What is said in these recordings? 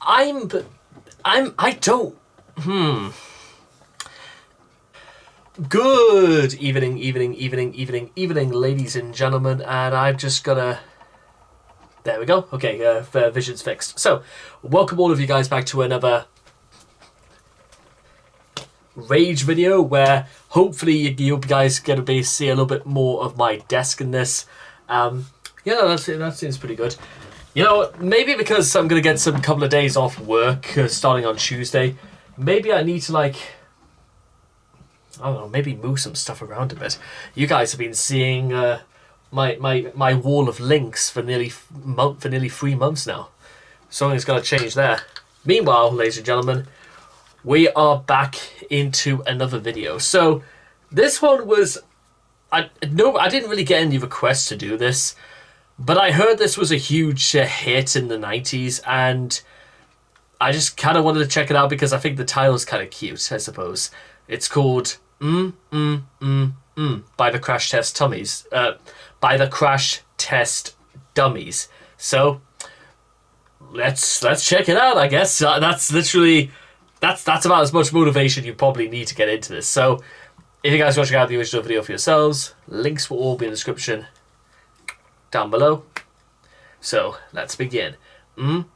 I don't. Good evening, ladies and gentlemen, and I've just gotta. There we go. Okay, vision's fixed. So, welcome all of you guys back to another Rage video, where hopefully you guys get to see a little bit more of my desk in this. That seems pretty good. You know, maybe because I'm gonna get some couple of days off work starting on Tuesday, maybe I need to I don't know, maybe move some stuff around a bit. You guys have been seeing my wall of links for nearly 3 months now. Something's got to change there. Meanwhile, ladies and gentlemen, we are back into another video. So this one was I didn't really get any requests to do this, but I heard this was a huge hit in the 90s, and I just kind of wanted to check it out because I think the title's kind of cute, I suppose. It's called by the Crash Test Dummies. By the Crash Test Dummies. So let's check it out, I guess. That's about as much motivation you probably need to get into this. So if you guys want to check out the original video for yourselves, links will all be in the description down below. So let's begin. In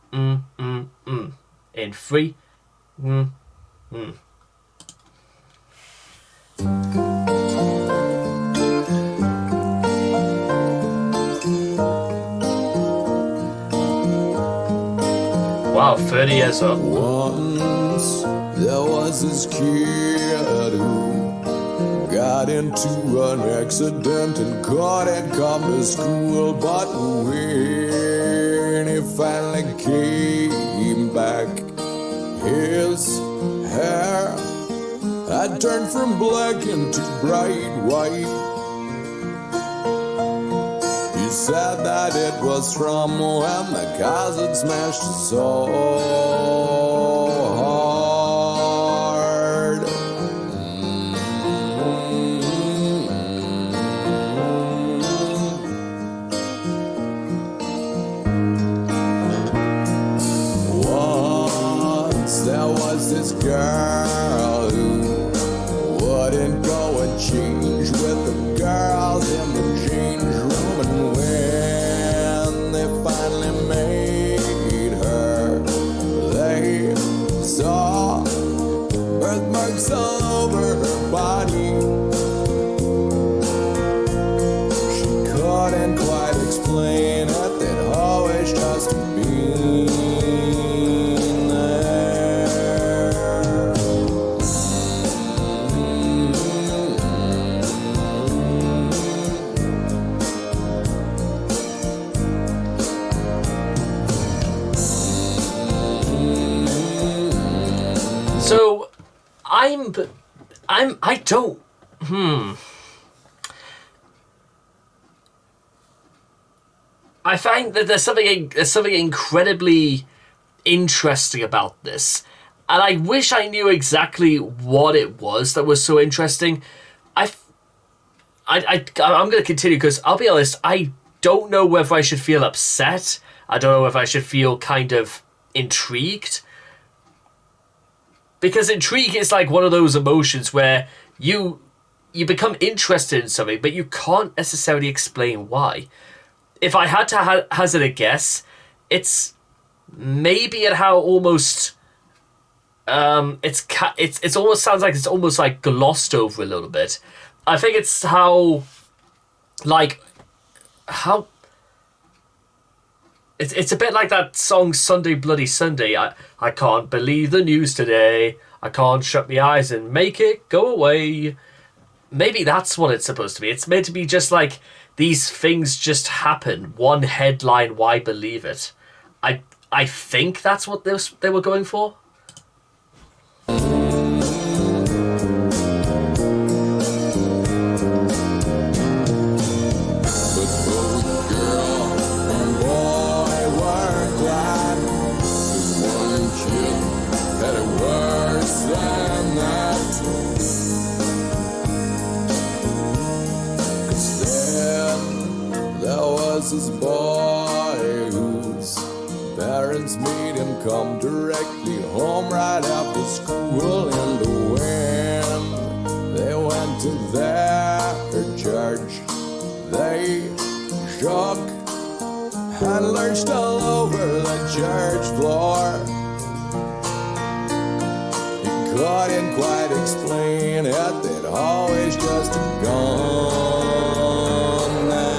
3. Wow, 30 years up. Once there was this kid who got into an accident and couldn't come to school, but when he finally came back, his hair had turned from black into bright white. He said that it was from when the cars had smashed so hard. Once there was this girl who wouldn't go and change with the girls in the change room, and when they finally made her, they saw birthmarks all over her body. She couldn't quite explain it, they'd always just been there. So I don't. I find that there's something incredibly interesting about this, and I wish I knew exactly what it was that was so interesting. I'm going to continue because I'll be honest, I don't know whether I should feel upset. I don't know if I should feel kind of intrigued. Because intrigue is like one of those emotions where you become interested in something, but you can't necessarily explain why. If I had to hazard a guess, it's maybe at how almost it's almost sounds like it's almost like glossed over a little bit. I think it's how it's a bit like that song Sunday Bloody Sunday. I can't believe the news today. I can't shut my eyes and make it go away. Maybe that's what it's supposed to be. It's meant to be just like these things just happen. One headline, why believe it? I think that's what they were going for. This boy whose parents made him come directly home right after school in the wind. They went to their church. They shook and lurched all over the church floor. He couldn't quite explain it, they'd always just gone there.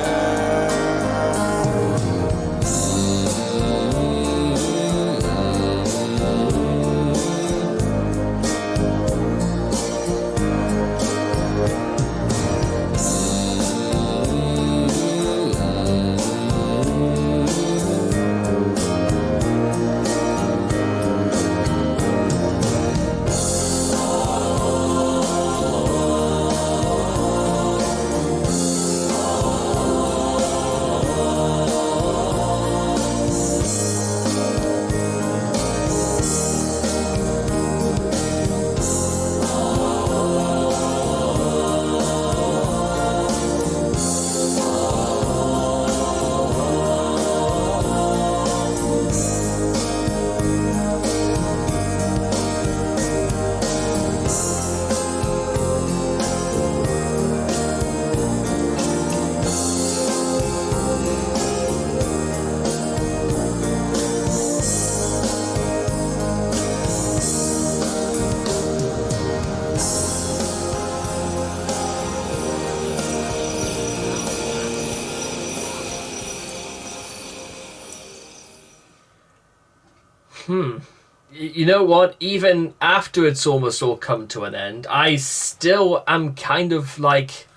You know what? Even after it's almost all come to an end, I still am kind of like...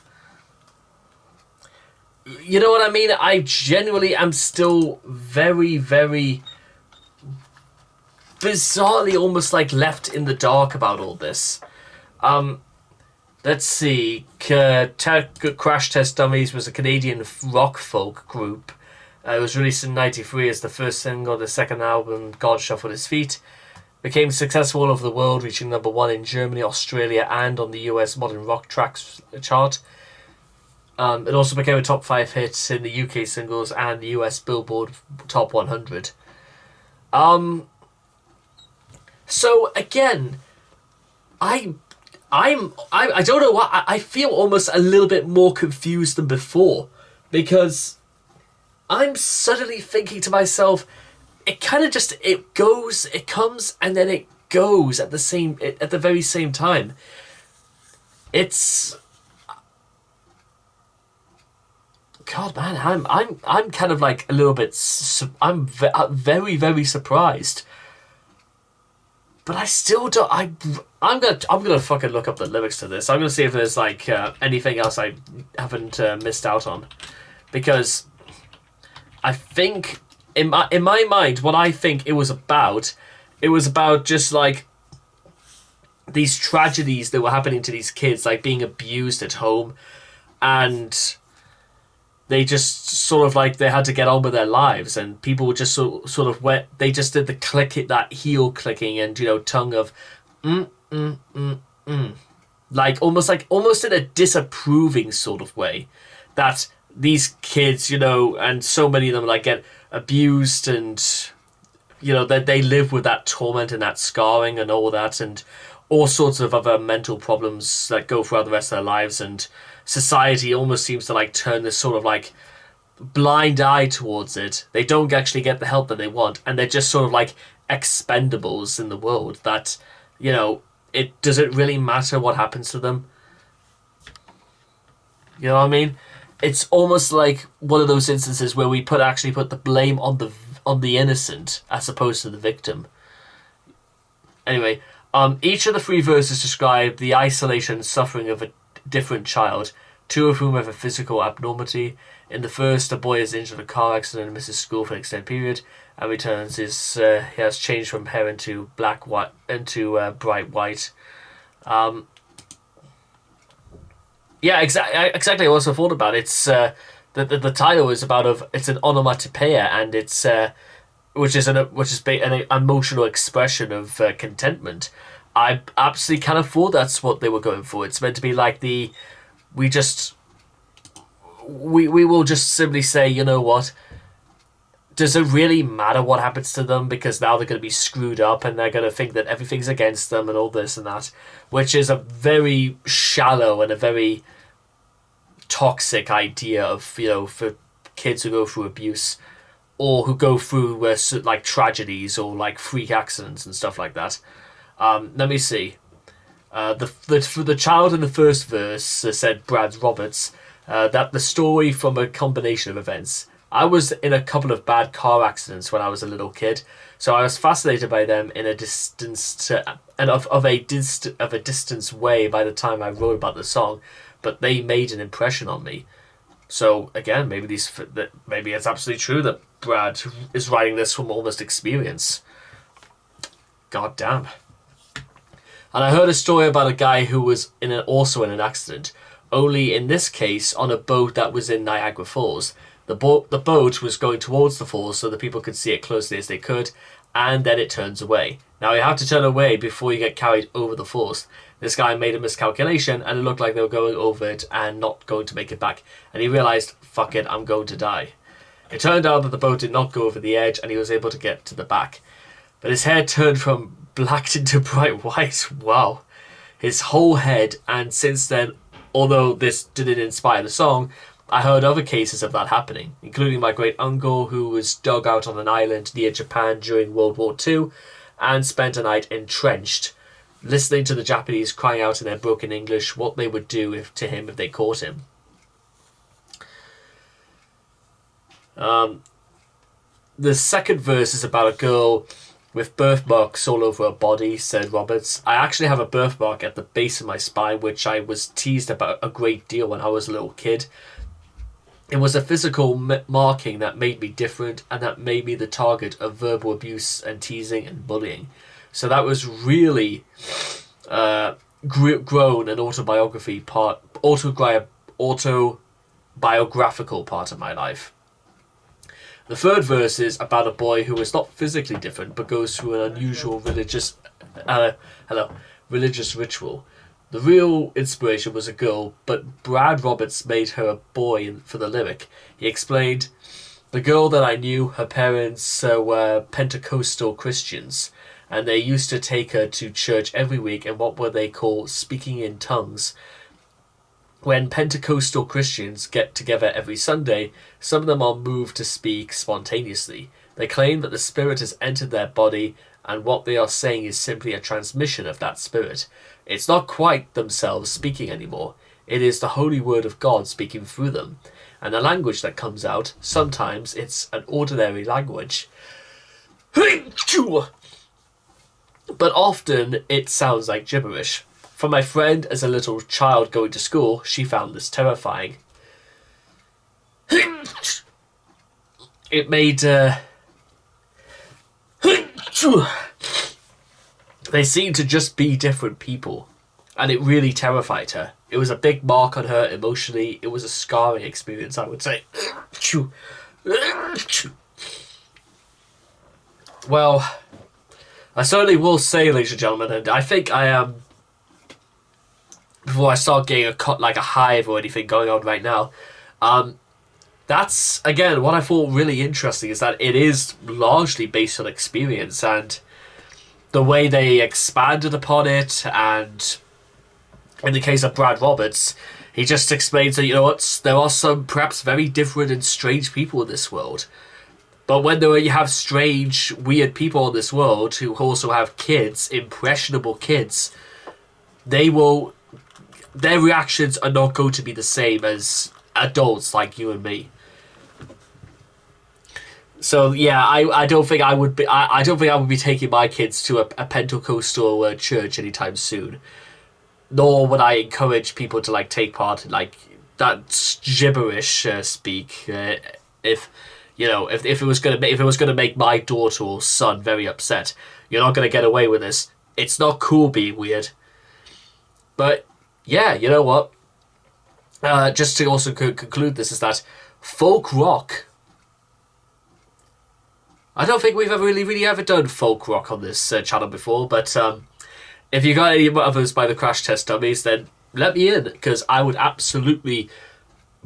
You know what I mean? I genuinely am still very, very bizarrely almost like left in the dark about all this. Let's see. Crash Test Dummies was a Canadian rock folk group. It was released in '93 as the first single. The second album, God Shuffled His Feet, became successful all over the world, reaching #1 in Germany, Australia, and on the US Modern Rock Tracks chart. It also became a top 5 hit in the UK singles and the US Billboard Top 100. So again, I don't know what I feel almost a little bit more confused than before, because I'm suddenly thinking to myself, it kind of just, it goes, it comes, and then it goes at the very same time. It's, God, man, I'm kind of like a little bit, I'm very, very surprised. But I still don't. I'm gonna fucking look up the lyrics to this. I'm gonna see if there's like anything else I haven't missed out on, because I think in my mind, what I think it was about just like these tragedies that were happening to these kids, like being abused at home, and they just sort of like they had to get on with their lives, and people just sort of went. They just did the that heel clicking and tongue of like almost in a disapproving sort of way, that these kids, and so many of them like get abused, and that they live with that torment and that scarring and all that, and all sorts of other mental problems that go throughout the rest of their lives, and society almost seems to like turn this sort of like blind eye towards it. They don't actually get the help that they want, and they're just sort of like expendables in the world that, it doesn't really matter what happens to them. You know what I mean? It's almost like one of those instances where we actually put the blame on the innocent as opposed to the victim. Anyway, each of the 3 verses describe the isolation and suffering of a different child, 2 of whom have a physical abnormality. In the first, a boy is injured in a car accident and misses school for an extended period, and returns. He has changed from hair into bright white. Yeah, exactly. I also thought about it. It's the title is about it's an onomatopoeia, and it's which is an emotional expression of contentment. I absolutely kind of thought that's what they were going for. It's meant to be like we will just simply say, you know what, does it really matter what happens to them, because now they're going to be screwed up and they're going to think that everything's against them and all this and that, which is a very shallow and a very toxic idea of, you know, for kids who go through abuse or who go through like tragedies or like freak accidents and stuff like that. Let me see. For the child in the first verse said Brad Roberts that the story from a combination of events. I was in a couple of bad car accidents when I was a little kid, so I was fascinated by them in a distance of a distance way by the time I wrote about the song, but they made an impression on me. So again, maybe it's absolutely true that Brad is writing this from almost experience. God damn. And I heard a story about a guy who was also in an accident, only in this case on a boat that was in Niagara Falls. The boat was going towards the falls so the people could see it closely as they could, and then it turns away. Now you have to turn away before you get carried over the falls. This guy made a miscalculation and it looked like they were going over it and not going to make it back. And he realised, fuck it, I'm going to die. It turned out that the boat did not go over the edge and he was able to get to the back. But his hair turned from black into bright white. Wow. His whole head, and since then, although this didn't inspire the song, I heard other cases of that happening, including my great uncle who was dug out on an island near Japan during World War II and spent a night entrenched, listening to the Japanese crying out in their broken English what they would do to him if they caught him. The second verse is about a girl with birthmarks all over her body, said Roberts. I actually have a birthmark at the base of my spine, which I was teased about a great deal when I was a little kid. It was a physical marking that made me different and that made me the target of verbal abuse and teasing and bullying. So that was really grown an autobiographical part of my life. The third verse is about a boy who is not physically different but goes through an unusual religious ritual. The real inspiration was a girl, but Brad Roberts made her a boy for the lyric. He explained, the girl that I knew, her parents were Pentecostal Christians, and they used to take her to church every week in what they call speaking in tongues. When Pentecostal Christians get together every Sunday, some of them are moved to speak spontaneously. They claim that the Spirit has entered their body, and what they are saying is simply a transmission of that Spirit. It's not quite themselves speaking anymore. It is the Holy Word of God speaking through them. And the language that comes out, sometimes it's an ordinary language. But often it sounds like gibberish. For my friend, as a little child going to school, she found this terrifying. It made... They seemed to just be different people, and it really terrified her. It was a big mark on her emotionally. It was a scarring experience, I would say. Well, I certainly will say, ladies and gentlemen, and I think I am, before I start getting a hive or anything going on right now, that's, again, what I thought really interesting is that it is largely based on experience, and the way they expanded upon it, and in the case of Brad Roberts, he just explains that, you know what, there are some perhaps very different and strange people in this world. But when you have strange, weird people in this world who also have kids, impressionable kids, their reactions are not going to be the same as adults like you and me. So yeah, I don't think I would be. I don't think I would be taking my kids to a Pentecostal church anytime soon. Nor would I encourage people to take part in that gibberish speak. If it was gonna make my daughter or son very upset, you're not gonna get away with this. It's not cool being weird. But yeah, you know what? Just to also conclude this is that folk rock. I don't think we've really ever done folk rock on this channel before, but if you got any others by the Crash Test Dummies, then let me in, because I would absolutely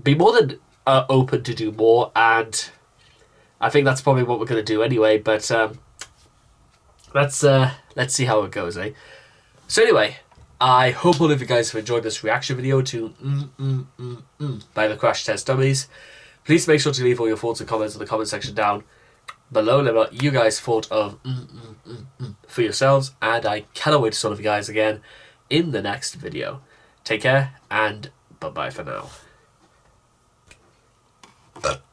be more than open to do more, and I think that's probably what we're going to do anyway, but let's see how it goes, eh? So anyway, I hope all of you guys have enjoyed this reaction video to by the Crash Test Dummies. Please make sure to leave all your thoughts and comments in the comment section down below. Let me know what you guys thought of for yourselves, and I cannot wait to see all of you guys again in the next video. Take care, and bye-bye for now.